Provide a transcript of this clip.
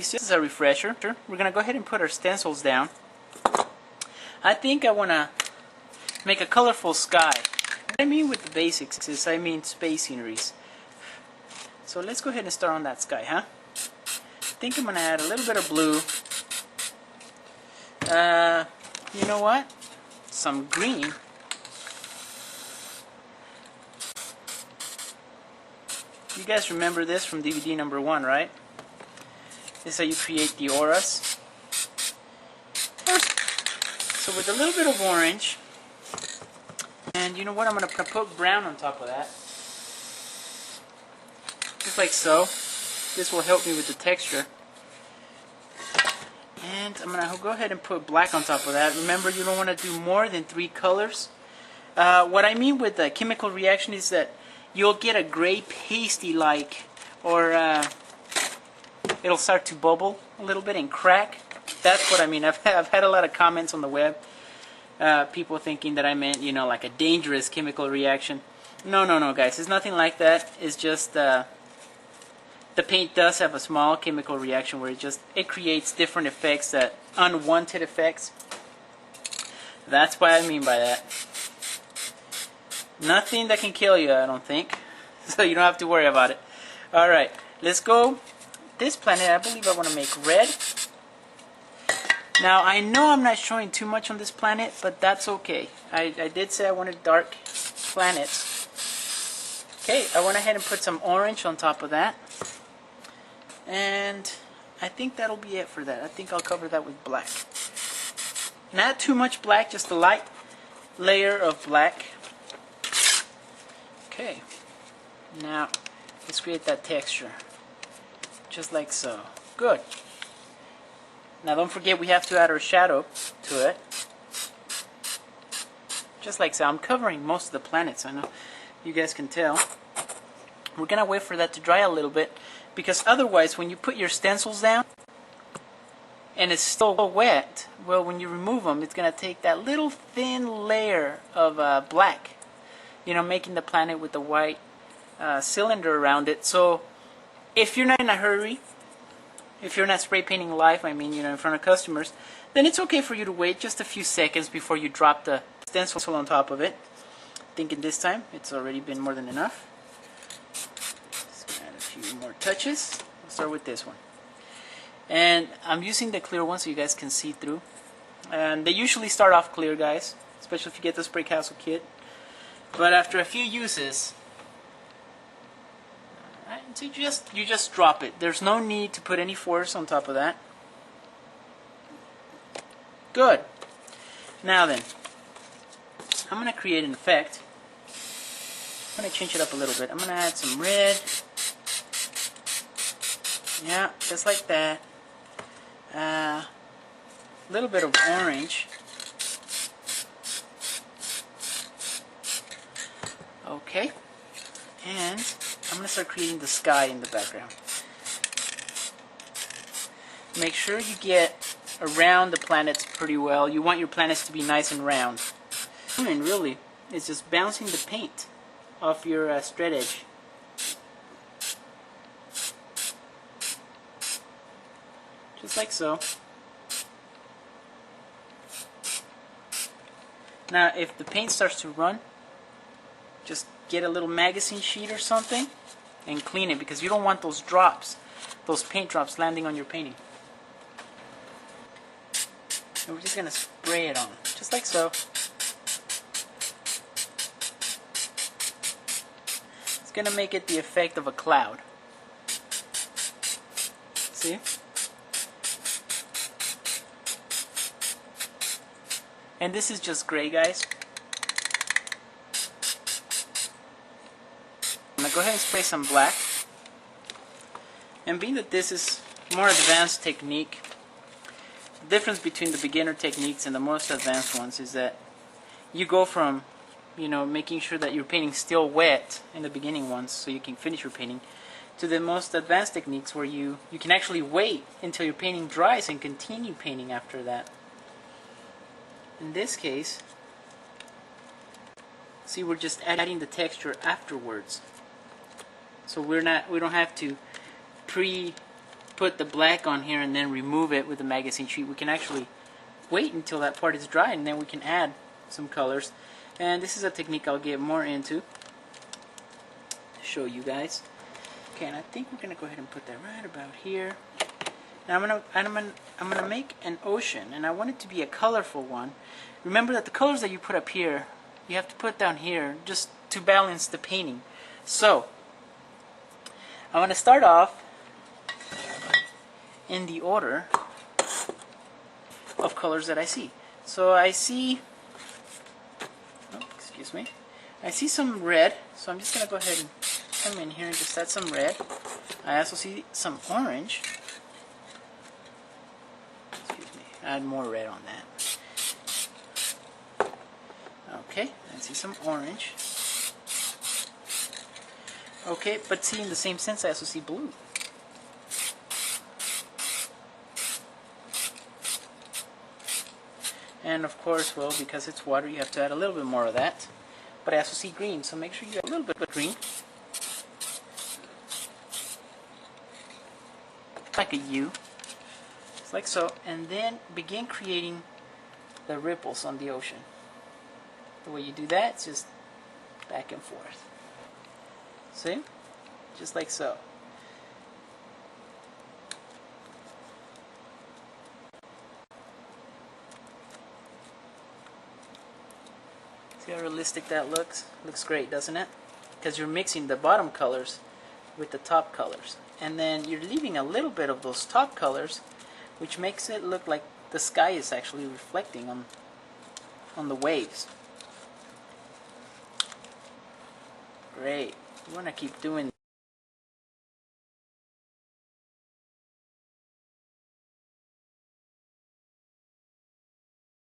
This is a refresher. We're going to go ahead and put our stencils down. I think I want to make a colorful sky. What I mean with the basics is I mean space sceneries. So let's go ahead and start on that sky, huh? I think I'm going to add a little bit of blue. You know what? Some green. You guys remember this from DVD number 1, right? This is how you create the auras. So with a little bit of orange, and you know what? I'm going to put brown on top of that. Just like so. This will help me with the texture. And I'm going to go ahead and put black on top of that. Remember, you don't want to do more than 3 colors. What I mean with the chemical reaction is that you'll get a gray pasty-like, or it'll start to bubble a little bit and crack. That's what I mean. I've had a lot of comments on the web. People thinking that I meant, you know, like a dangerous chemical reaction. No, guys. It's nothing like that. It's just the paint does have a small chemical reaction where it creates different effects, that unwanted effects. That's what I mean by that. Nothing that can kill you, I don't think. So you don't have to worry about it. Alright, let's go. This planet, I believe I want to make red. Now, I know I'm not showing too much on this planet, but that's okay. I did say I wanted dark planets. Okay, I went ahead and put some orange on top of that. And I think that'll be it for that. I think I'll cover that with black. Not too much black, just a light layer of black. Okay, now let's create that texture. Just like so. Good. Now don't forget we have to add our shadow to it. Just like so. I'm covering most of the planets, I know you guys can tell. We're going to wait for that to dry a little bit, because otherwise when you put your stencils down and it's still wet, well, when you remove them, it's going to take that little thin layer of black, you know, making the planet with the white cylinder around it. So if you're not in a hurry, if you're not spray painting live, I mean, you know, in front of customers, then it's okay for you to wait just a few seconds before you drop the stencil on top of it. Thinking this time it's already been more than enough. Just add a few more touches. We'll start with this one. And I'm using the clear one so you guys can see through. And they usually start off clear, guys, especially if you get the spraycasso kit. But after a few uses, so you just drop it. There's no need to put any force on top of that. Good. Now then, I'm going to create an effect. I'm going to change it up a little bit. I'm going to add some red. Yeah, just like that. A little bit of orange. Okay. And I'm going to start creating the sky in the background. Make sure you get around the planets pretty well. You want your planets to be nice and round. And really, it's just bouncing the paint off your straight edge. Just like so. Now, if the paint starts to run, just get a little magazine sheet or something and clean it, because you don't want those drops, those paint drops landing on your painting. And we're just going to spray it on, just like so. It's going to make it the effect of a cloud. See? And this is just gray, guys. I'm going to go ahead and spray some black. And being that this is more advanced technique, the difference between the beginner techniques and the most advanced ones is that you go from, you know, making sure that your painting's still wet in the beginning ones so you can finish your painting, to the most advanced techniques where you can actually wait until your painting dries and continue painting after that. In this case, see, we're just adding the texture afterwards. So we don't have to pre put the black on here and then remove it with the magazine sheet. We can actually wait until that part is dry, and then we can add some colors. And this is a technique I'll get more into to show you guys. Okay, and I think we're gonna go ahead and put that right about here. Now I'm gonna make an ocean, and I want it to be a colorful one. Remember that the colors that you put up here, you have to put down here just to balance the painting. So I'm gonna start off in the order of colors that I see. So I see, excuse me, I see some red, so I'm just going to go ahead and come in here and just add some red. I also see some orange. Excuse me, add more red on that. Okay, I see some orange. Okay, but see, in the same sense, I also see blue. And of course, well, because it's water, you have to add a little bit more of that. But I also see green, so make sure you add a little bit of green. Like a U. Just like so. And then begin creating the ripples on the ocean. The way you do that is just back and forth. See? Just like so. See how realistic that looks? Looks great, doesn't it? Because you're mixing the bottom colors with the top colors. And then you're leaving a little bit of those top colors, which makes it look like the sky is actually reflecting on the waves. Great. You want to keep doing